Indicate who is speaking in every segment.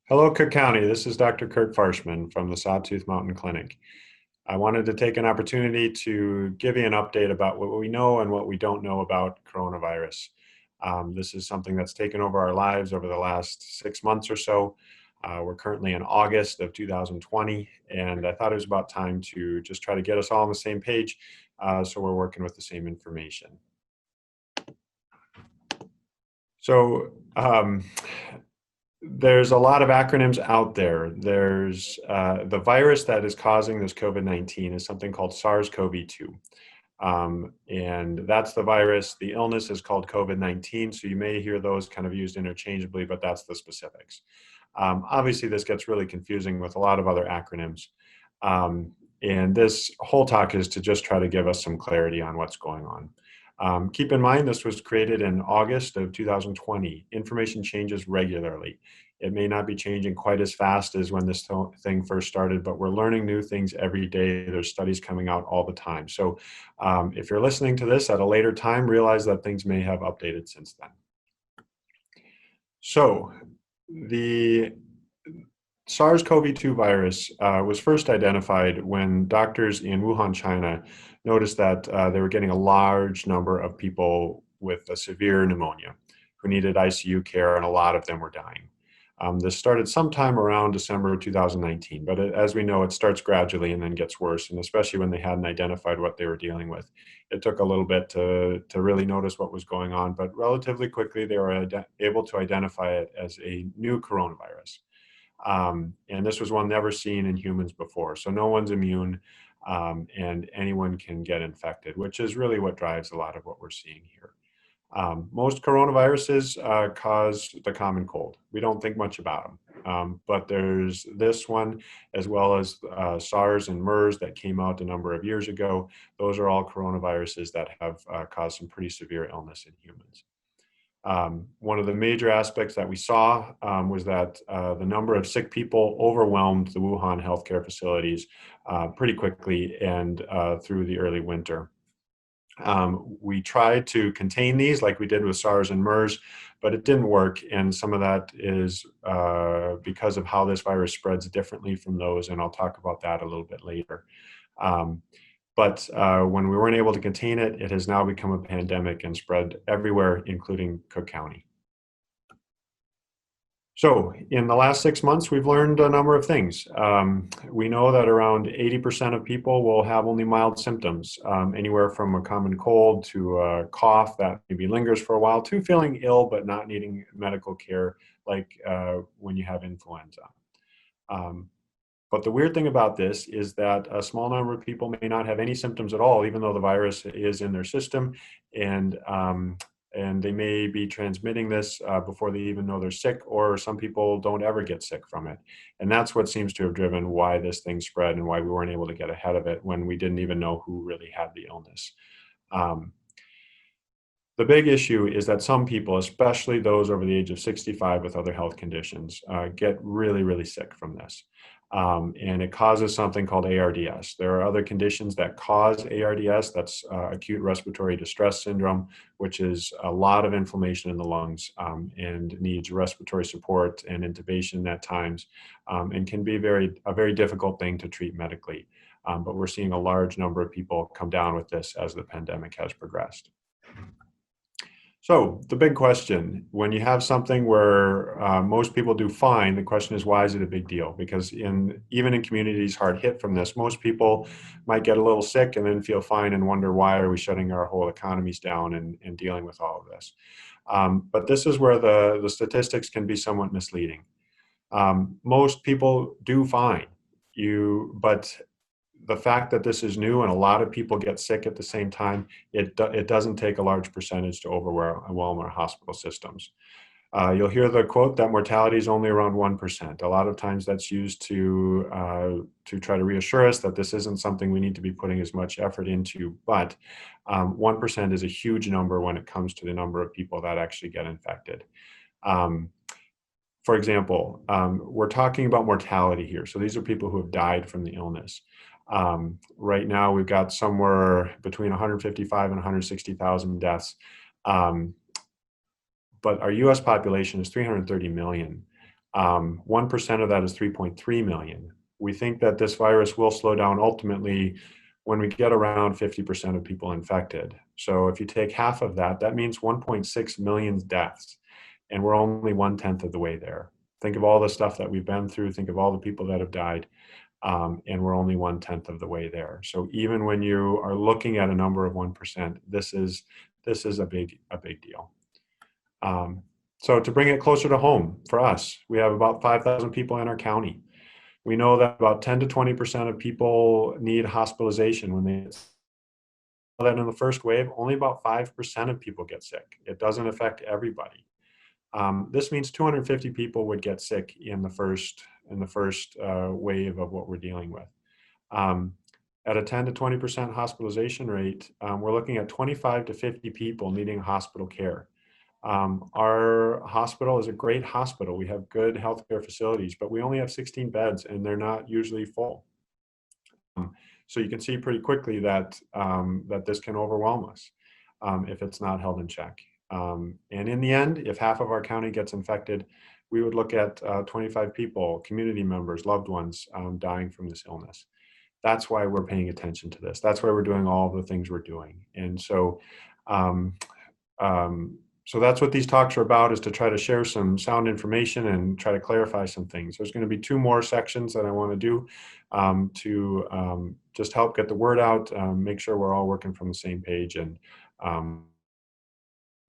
Speaker 1: Hello, Cook County. This is Dr. Kurt Farchmin from the Sawtooth Mountain Clinic. I wanted to take an opportunity to give you an update about what we know and what we don't know about coronavirus. This is something that's taken over our lives over the last 6 months or so. We're currently in August of 2020, and I thought it was about time to just try to get us all on the same page, so we're working with the same information. So, there's a lot of acronyms out there. There's the virus that is causing this COVID-19 is something called SARS-CoV-2. And that's the virus. The illness is called COVID-19. So you may hear those kind of used interchangeably, but that's the specifics. Obviously, this gets really confusing with a lot of other acronyms. And this whole talk is to just try to give us some clarity on what's going on. Keep in mind, this was created in August of 2020. Information changes regularly. It may not be changing quite as fast as when this thing first started, but we're learning new things every day. There's studies coming out all the time. So if you're listening to this at a later time, realize that things may have updated since then. So the SARS-CoV-2 virus was first identified when doctors in Wuhan, China, noticed that they were getting a large number of people with a severe pneumonia who needed ICU care, and a lot of them were dying. This started sometime around December of 2019, but as we know, it starts gradually and then gets worse, and especially when they hadn't identified what they were dealing with. It took a little bit to really notice what was going on, but relatively quickly they were able to identify it as a new coronavirus. And this was one never seen in humans before. So no one's immune, and anyone can get infected, which is really what drives a lot of what we're seeing here. Most coronaviruses cause the common cold. We don't think much about them, but there's this one, as well as SARS and MERS that came out a number of years ago. Those are all coronaviruses that have caused some pretty severe illness in humans. One of the major aspects that we saw was that the number of sick people overwhelmed the Wuhan healthcare facilities pretty quickly and through the early winter. We tried to contain these like we did with SARS and MERS, but it didn't work. And some of that is because of how this virus spreads differently from those, and I'll talk about that a little bit later. But when we weren't able to contain it, it has now become a pandemic and spread everywhere, including Cook County. So in the last 6 months, we've learned a number of things. We know that around 80% of people will have only mild symptoms, anywhere from a common cold to a cough that maybe lingers for a while, to feeling ill but not needing medical care, like when you have influenza. But the weird thing about this is that a small number of people may not have any symptoms at all, even though the virus is in their system, and they may be transmitting this before they even know they're sick, or some people don't ever get sick from it. And that's what seems to have driven why this thing spread and why we weren't able to get ahead of it when we didn't even know who really had the illness. The big issue is that some people, especially those over the age of 65 with other health conditions, get really, really sick from this. And it causes something called ARDS. There are other conditions that cause ARDS. That's acute respiratory distress syndrome, which is a lot of inflammation in the lungs and needs respiratory support and intubation at times, and can be a very difficult thing to treat medically. But we're seeing a large number of people come down with this as the pandemic has progressed. So the big question, when you have something where most people do fine, the question is, why is it a big deal? Because even in communities hard hit from this, most people might get a little sick and then feel fine and wonder, why are we shutting our whole economies down and dealing with all of this? But this is where the statistics can be somewhat misleading. Most people do fine, but the fact that this is new and a lot of people get sick at the same time, it doesn't take a large percentage to overwhelm our hospital systems. You'll hear the quote that mortality is only around 1%. A lot of times that's used to try to reassure us that this isn't something we need to be putting as much effort into, but 1% is a huge number when it comes to the number of people that actually get infected. For example, we're talking about mortality here. So these are people who have died from the illness. Right now, we've got somewhere between 155 and 160,000 deaths. But our US population is 330 million. 1% of that is 3.3 million. We think that this virus will slow down ultimately when we get around 50% of people infected. So if you take half of that, that means 1.6 million deaths, and we're only 1/10 of the way there. Think of all the stuff that we've been through, think of all the people that have died, and we're only 1/10 of the way there. So even when you are looking at a number of 1%, this is a big deal. So to bring it closer to home for us, we have about 5,000 people in our county. We know that about 10 to 20% of people need hospitalization when they that in the first wave, only about 5% of people get sick. It doesn't affect everybody. This means 250 people would get sick in the first wave of what we're dealing with. At a 10 to 20% hospitalization rate, we're looking at 25 to 50 people needing hospital care. Our hospital is a great hospital. We have good healthcare facilities, but we only have 16 beds and they're not usually full. So you can see pretty quickly that, that this can overwhelm us if it's not held in check. And in the end, if half of our county gets infected, we would look at 25 people, community members, loved ones dying from this illness. That's why we're paying attention to this. That's why we're doing all the things we're doing. And so, so that's what these talks are about, is to try to share some sound information and try to clarify some things. There's going to be 2 more sections that I want to do to just help get the word out, make sure we're all working from the same page, and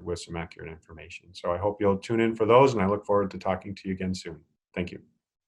Speaker 1: with some accurate information. So I hope you'll tune in for those, and I look forward to talking to you again soon. Thank you.